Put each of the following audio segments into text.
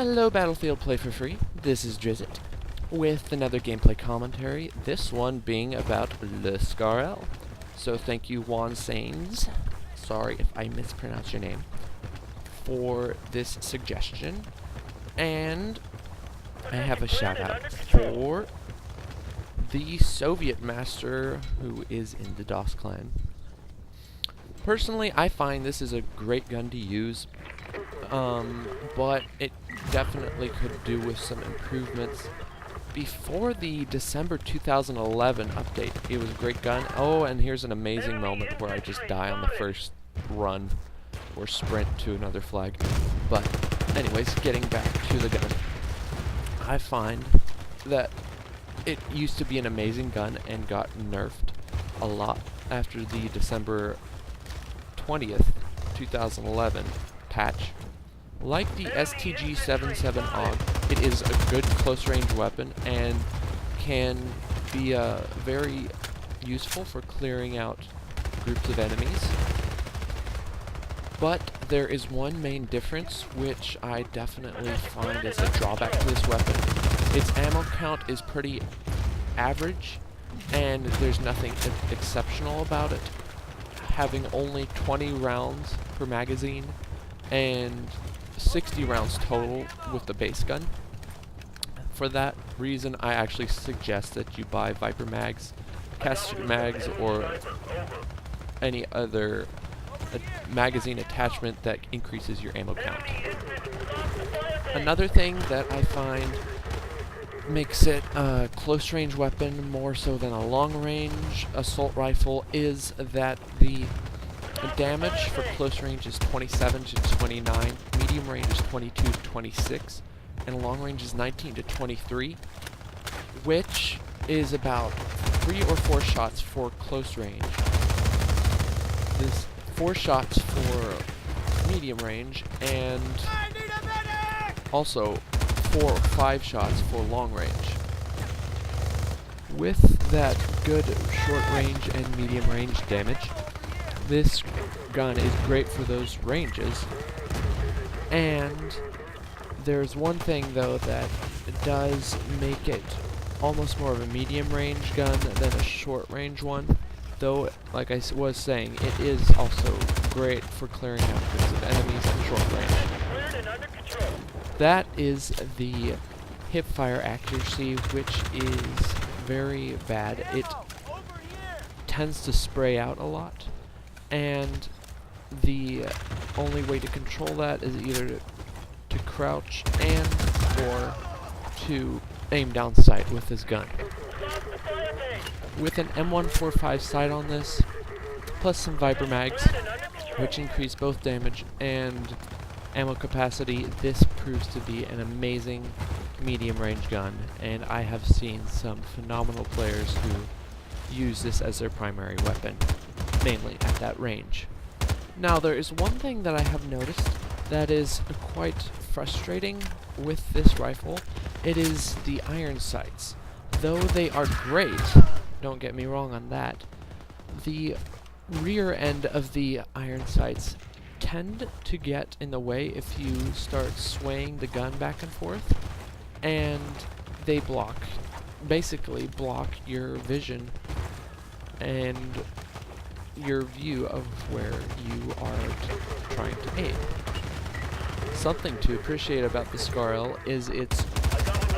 Hello Battlefield Play4Free, this is Drizzt, with another gameplay commentary, this one being about Le Scarel. So thank you Juan Sains, sorry if I mispronounced your name, for this suggestion. And I have a shout out for the Soviet master who is in the DOS clan. Personally, I find this is a great gun to use, but it definitely could do with some improvements. Before the December 2011 update, it was a great gun. Oh, and here's an amazing moment where I just die on the first run, or sprint to another flag. But anyways, getting back to the gun, I find that it used to be an amazing gun and got nerfed a lot after the December 20th, 2011 patch. Like the STG-77 AUG, it is a good close-range weapon and can be very useful for clearing out groups of enemies. But there is one main difference which I definitely find is a drawback to this weapon. Its ammo count is pretty average, and there's nothing exceptional about it, having only 20 rounds per magazine and 60 rounds total with the base gun. For that reason, I actually suggest that you buy Viper mags, caster mags, or any other magazine attachment that increases your ammo count. Another thing that I find makes it a close-range weapon more so than a long-range assault rifle is that the damage for close range is 27 to 29, medium range is 22 to 26, and long range is 19 to 23, which is about 3 or 4 shots for close range. There's 4 shots for medium range, and also 4 or 5 shots for long range. With that good short range and medium range damage, this gun is great for those ranges. And there's one thing though that does make it almost more of a medium range gun than a short range one, though like I was saying, it is also great for clearing out groups of enemies in short range. That is the hipfire accuracy, which is very bad. It tends to spray out a lot, and the only way to control that is either to crouch and or to aim down sight with this gun. With an M145 sight on this, plus some Viper mags, which increase both damage and ammo capacity, this proves to be an amazing medium range gun, and I have seen some phenomenal players who use this as their primary weapon, mainly at that range. Now, there is one thing that I have noticed that is quite frustrating with this rifle. It is the iron sights. Though they are great, don't get me wrong on that, the rear end of the iron sights tend to get in the way if you start swaying the gun back and forth, and they basically block your vision and your view of where you are trying to aim. Something to appreciate about the Scarel is its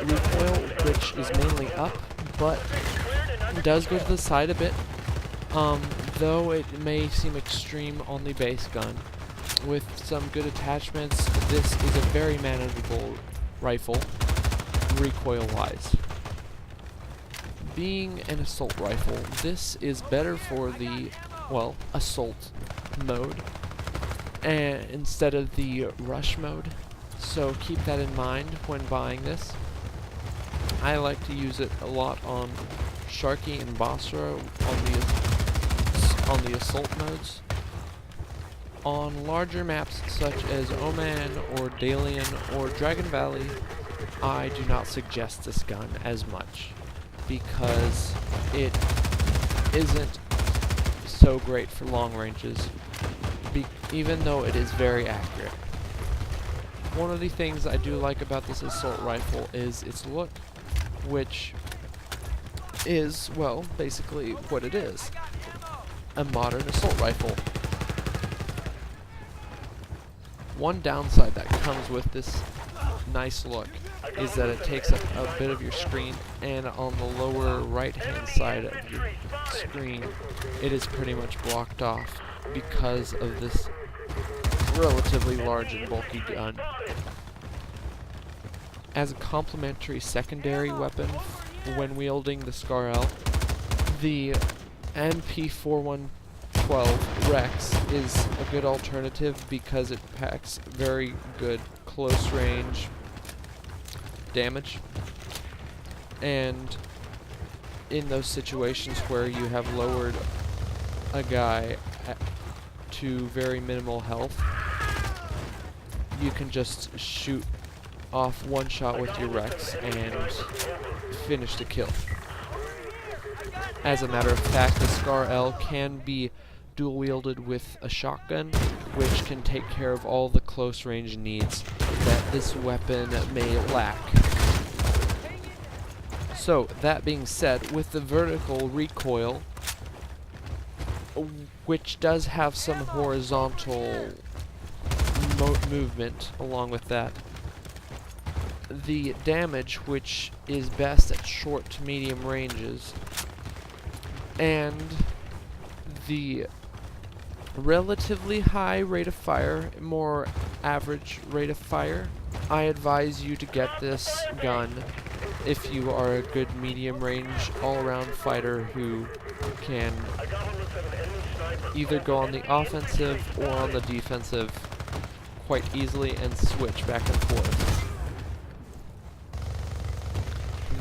recoil, which is mainly up, but does go to the side a bit, though it may seem extreme on the base gun. With some good attachments, this is a very manageable rifle, recoil-wise. Being an assault rifle, this is better for the, well, assault mode instead of the rush mode, so keep that in mind when buying this. I like to use it a lot on Sharky and Basra on the assault modes. On larger maps such as Oman or Dalian or Dragon Valley, I do not suggest this gun as much because it isn't so great for long ranges, even though it is very accurate. One of the things I do like about this assault rifle is its look, which is, well, basically what it is. A modern assault rifle. One downside that comes with this nice look is that it takes up a bit of your screen, and on the lower right hand side of your screen it is pretty much blocked off because of this relatively large and bulky gun. As a complementary secondary weapon when wielding the SCAR-L, the MP4112 Rex is a good alternative because it packs very good close range damage, and in those situations where you have lowered a guy to very minimal health, you can just shoot off one shot with your Rex and finish the kill. As a matter of fact, the SCAR-L can be dual wielded with a shotgun, which can take care of all the close range needs that this weapon may lack. So, that being said, with the vertical recoil, which does have some horizontal movement along with that, the damage, which is best at short to medium ranges, and the relatively high rate of fire, more average rate of fire, I advise you to get this gun if you are a good medium range all-around fighter who can either go on the offensive or on the defensive quite easily and switch back and forth.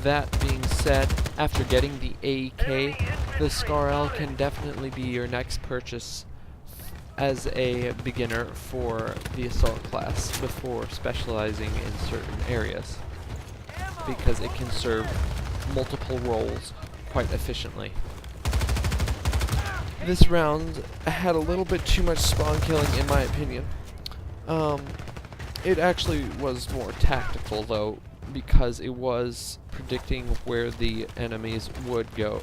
That being said, after getting the AEK, the SCAR-L can definitely be your next purchase as a beginner for the assault class before specializing in certain areas, because it can serve multiple roles quite efficiently. This round had a little bit too much spawn killing in my opinion. It actually was more tactical though, because it was predicting where the enemies would go,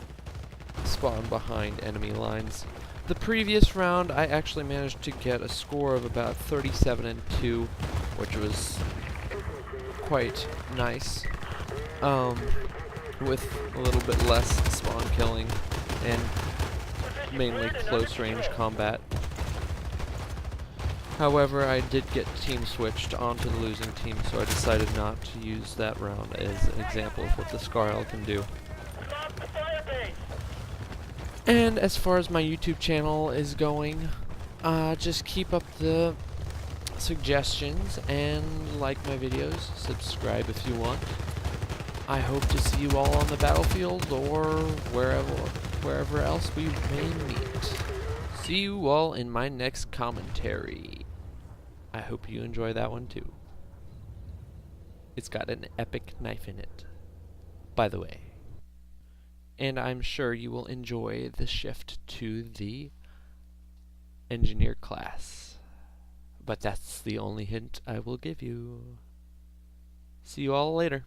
spawn behind enemy lines. The previous round I actually managed to get a score of about 37-2, which was quite nice, with a little bit less spawn killing and mainly close range combat. However, I did get team switched onto the losing team, so I decided not to use that round as an example of what the SCAR-L can do. And as far as my YouTube channel is going, just keep up the suggestions and like my videos, subscribe if you want. I hope to see you all on the battlefield or wherever else we may meet. See you all in my next commentary. I hope you enjoy that one too. It's got an epic knife in it, by the way. And I'm sure you will enjoy the shift to the engineer class. But that's the only hint I will give you. See you all later.